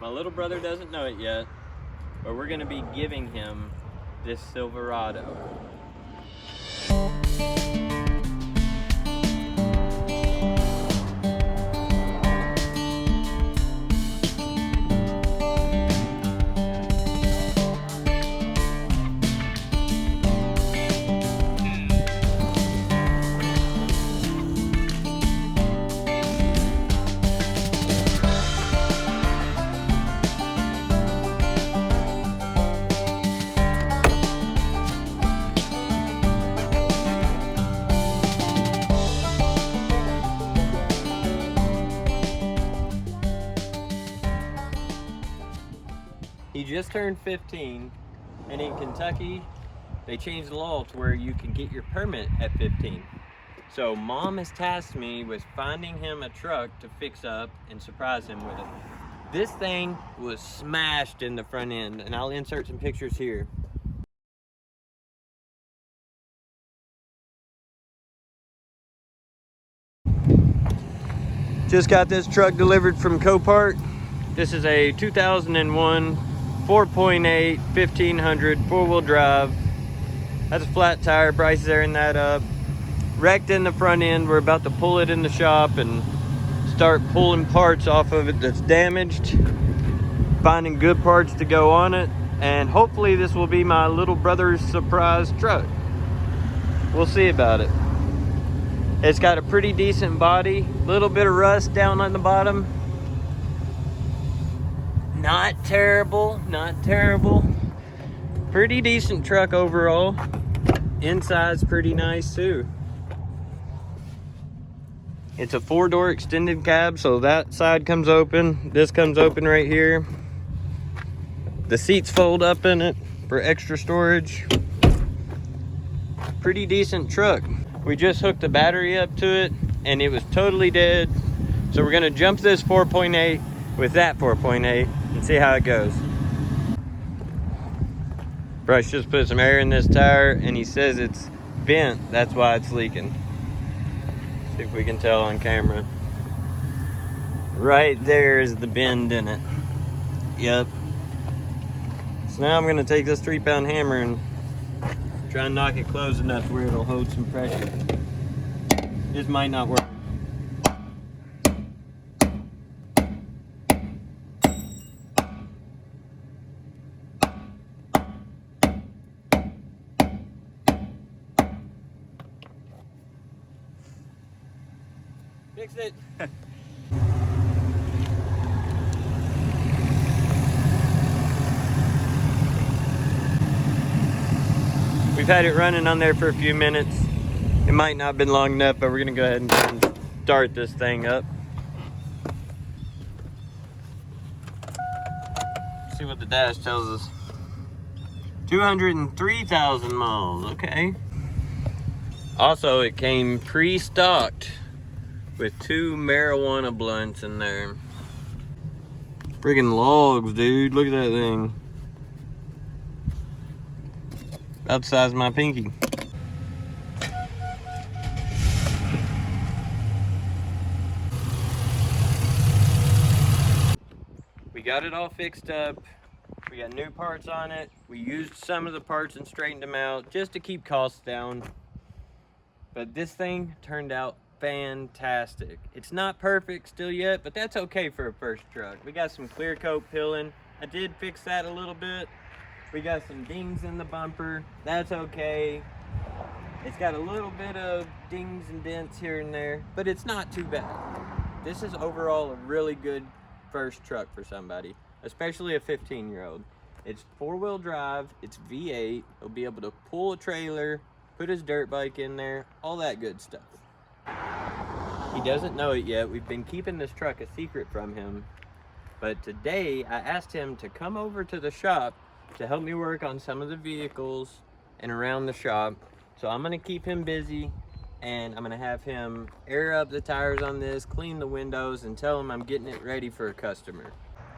My little brother doesn't know it yet, but we're gonna be giving him this Silverado. He just turned 15, and in Kentucky, they changed the law to where you can get your permit at 15. So Mom has tasked me with finding him a truck to fix up and surprise him with it. This thing was smashed in the front end, and I'll insert some pictures here. Just got this truck delivered from Copart. This is a 2001 4.8 1500 four-wheel drive. That's a flat tire. Bryce is airing that up. Wrecked in the front end. We're about to pull it in the shop and start pulling parts off of it that's damaged, finding good parts to go on it, and hopefully this will be my little brother's surprise truck. We'll see about it. It's got a pretty decent body, little bit of rust down on the bottom. Not terrible, not terrible. Pretty decent truck overall. Inside's pretty nice too. It's a 4-door extended cab, so that side comes open. This comes open right here. The seats fold up in it for extra storage. Pretty decent truck. We just hooked the battery up to it and it was totally dead. So we're gonna jump this 4.8 with that 4.8 and see how it goes. Bryce just put some air in this tire and he says it's bent, that's why it's leaking. See if we can tell on camera. Right there is the bend in it. Yep. So now I'm gonna take this 3-pound hammer and try and knock it close enough where it'll hold some pressure. This might not work. Fix it. We've had it running on there for a few minutes. It might not have been long enough, but we're gonna go ahead and start this thing up. See what the dash tells us. 203,000 miles, okay. Also, it came pre-stocked with 2 marijuana blunts in there. Friggin' logs, dude. Look at that thing. About the size of my pinky. We got it all fixed up. We got new parts on it. We used some of the parts and straightened them out just to keep costs down. But this thing turned out fantastic. It's not perfect still yet, but that's okay for a first truck. We got some clear coat peeling. I did fix that a little bit. We got some dings in the bumper. That's okay. It's got a little bit of dings and dents here and there, but it's not too bad. This is overall a really good first truck for somebody, especially a 15-year-old. It's 4-wheel drive, it's V8. He'll be able to pull a trailer, put his dirt bike in there, all that good stuff. He doesn't know it yet. We've been keeping this truck a secret from him. But today, I asked him to come over to the shop to help me work on some of the vehicles and around the shop. So I'm gonna keep him busy and I'm gonna have him air up the tires on this, clean the windows, and tell him I'm getting it ready for a customer.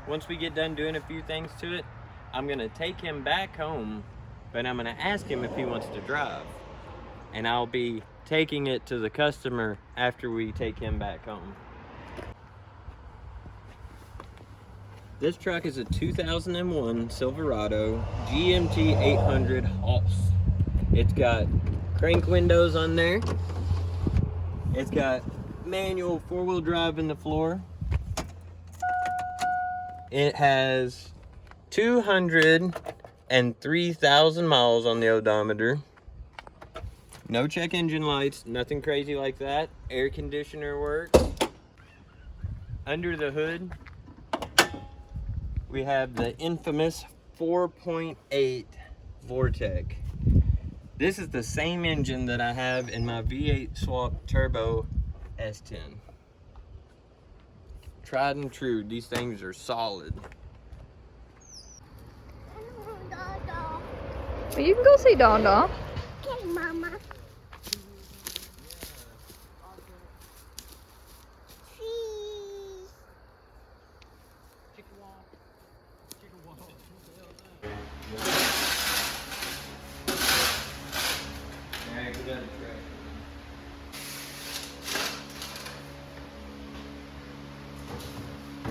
Once we get done doing a few things to it, I'm gonna take him back home, but I'm gonna ask him if he wants to drive. And I'll be taking it to the customer after we take him back home. This truck is a 2001 Silverado GMT800 Hoss. It's got crank windows on there. It's got manual four-wheel drive in the floor. It has 203,000 miles on the odometer. No check engine lights, nothing crazy like that. Air conditioner works. Under the hood, we have the infamous 4.8 Vortec. This is the same engine that I have in my V8 swap turbo S10. Tried and true, these things are solid. Well, you can go see Dada. Okay, Mama. Cheese.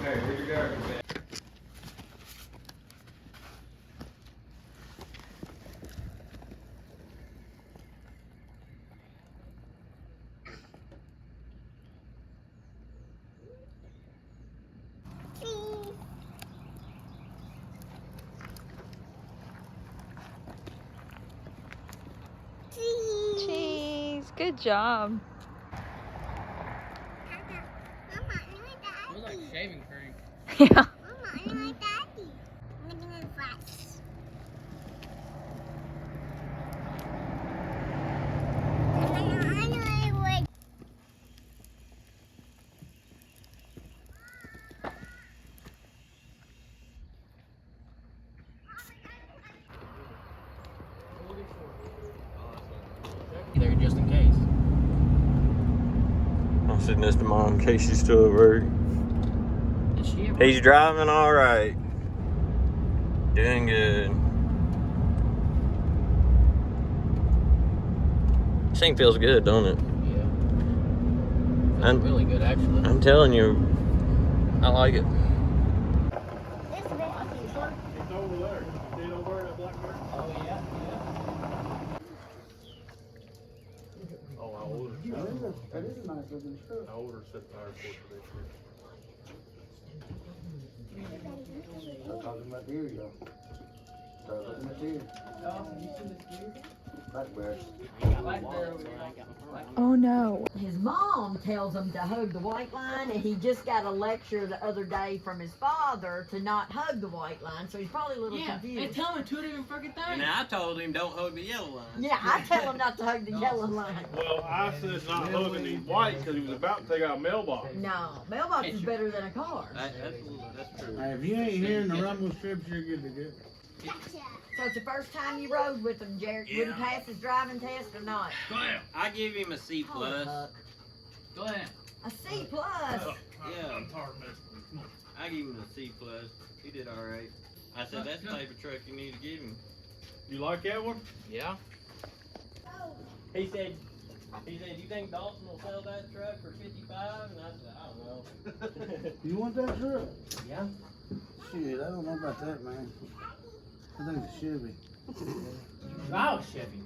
Alright, where's your garbage bag? Cheese. Good job. Smells like shaving cream. Yeah. Mama, I like Daddy. I'm gonna flash. There just in case. I'm sitting next to Mom in case she's still at work. Is she ever? He's driving all right. Doing good. This thing feels good, don't it? Yeah. Feels really good, actually. I'm telling you, I like it. It's over there. See over there, that blackbird? Oh, yeah. Oh, I ordered it. That is a nice looking truck. I ordered set tire for today. Start talking material. Start looking material. Blackbird. Oh no. His mom tells him to hug the white line, and he just got a lecture the other day from his father to not hug the white line, so he's probably a little They confused. tell him two different fucking things. And I told him don't hug the yellow line. Yeah, I tell him not to hug the yellow line. Well, I said not hugging these white because he was about to take out a mailbox. No, mailbox is better than a car. That's true. Hey, if you ain't hearing the rumble strips, you're good to go. So it's the first time you rode with him, Jared. Would he pass his driving test or not? I give him a C+. Holy fuck. Go ahead. A C+. Yeah. I'm tired of messing with you. I give him a C+. He did all right. I said that's the type of truck you need to give him. You like that one? Yeah. He said, you think Dalton will sell that truck for 55? And I said, I don't know. You want that truck? Yeah. Shit, I don't know about that, man. I think it's a Chevy. Oh, Chevy.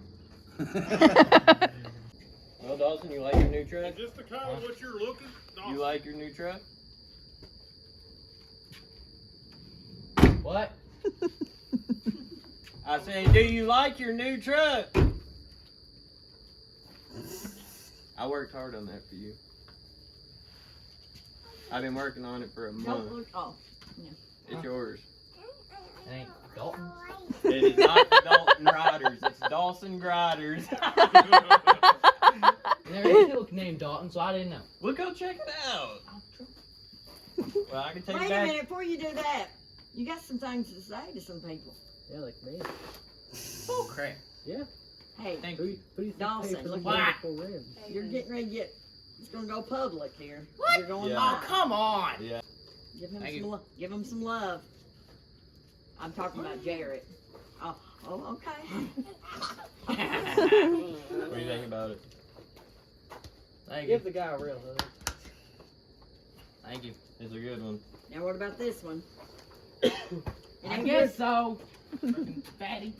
Well, Dawson, you like your new truck? Is this the kind of what you're looking? You like your new truck? What? I said, do you like your new truck? I worked hard on that for you. I've been working on it for a Don't month. look. Oh. It's yours. It ain't Dalton. It is not the Dalton Riders. It's Dawson Griders. There is a hill named Dalton, so I didn't know. We'll go check it out. Well, I can take Wait it a back. minute, before you do that, you got some things to say to some people. Yeah, like me. Oh, crap. Yeah. Hey, Thank you. Dawson, look What? at you're getting ready to get. It's gonna go public here. What? You're going Yeah. Oh, live. come on. Yeah. Give him Thank some you. love. Give him some love. I'm talking about Jarrett. Oh, okay. What do you think about it? Thank you. Give the guy a real hug. Thank you. It's a good one. Now what about this one? And I I'm guess so. Fatty.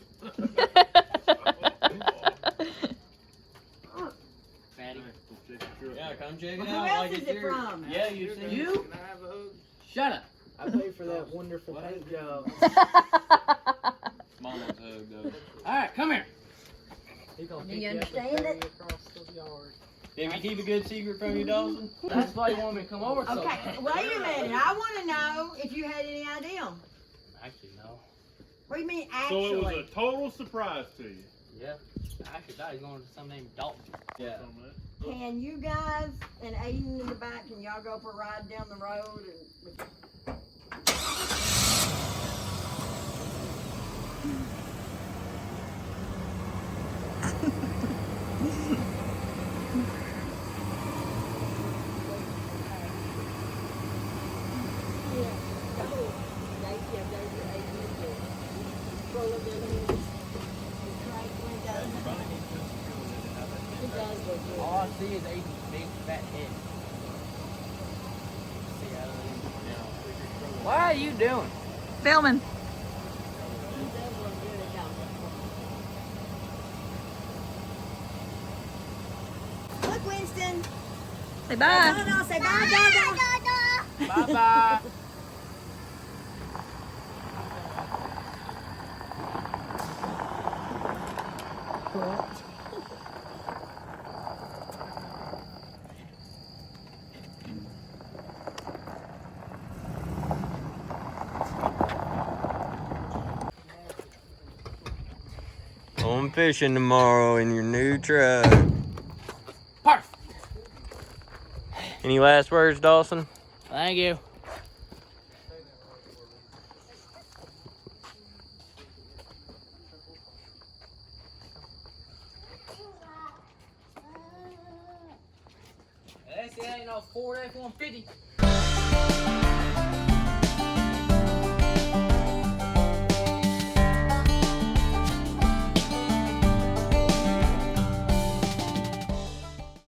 Fatty. Yeah, come check it Who out. else like is it's it yours. from? Yeah, you seen it. You? Shut up. I pay for that wonderful paint job. Mama's hug though. Alright, come here. He gonna Do pick you up and understand carry it? you across the yard. Did we keep a good secret from you, Dawson? That's why you want me to come over so Okay, bad. wait a minute. I want to know if you had any idea. Actually, no. What do you mean, So actually? it was a total surprise to you. Yeah. I actually thought he was going to some named Dalton. Yeah. Can you guys and Aiden in the back, can y'all go for a ride down the road? And All I see is Aiden's big fat head. See, I don't even know. What are you doing? Filming. look, Winston. Say bye. No, say bye, Dada. Bye bye. Going fishing tomorrow in your new truck. Perfect. Any last words, Dawson? Thank you. That ain't no Ford F-150.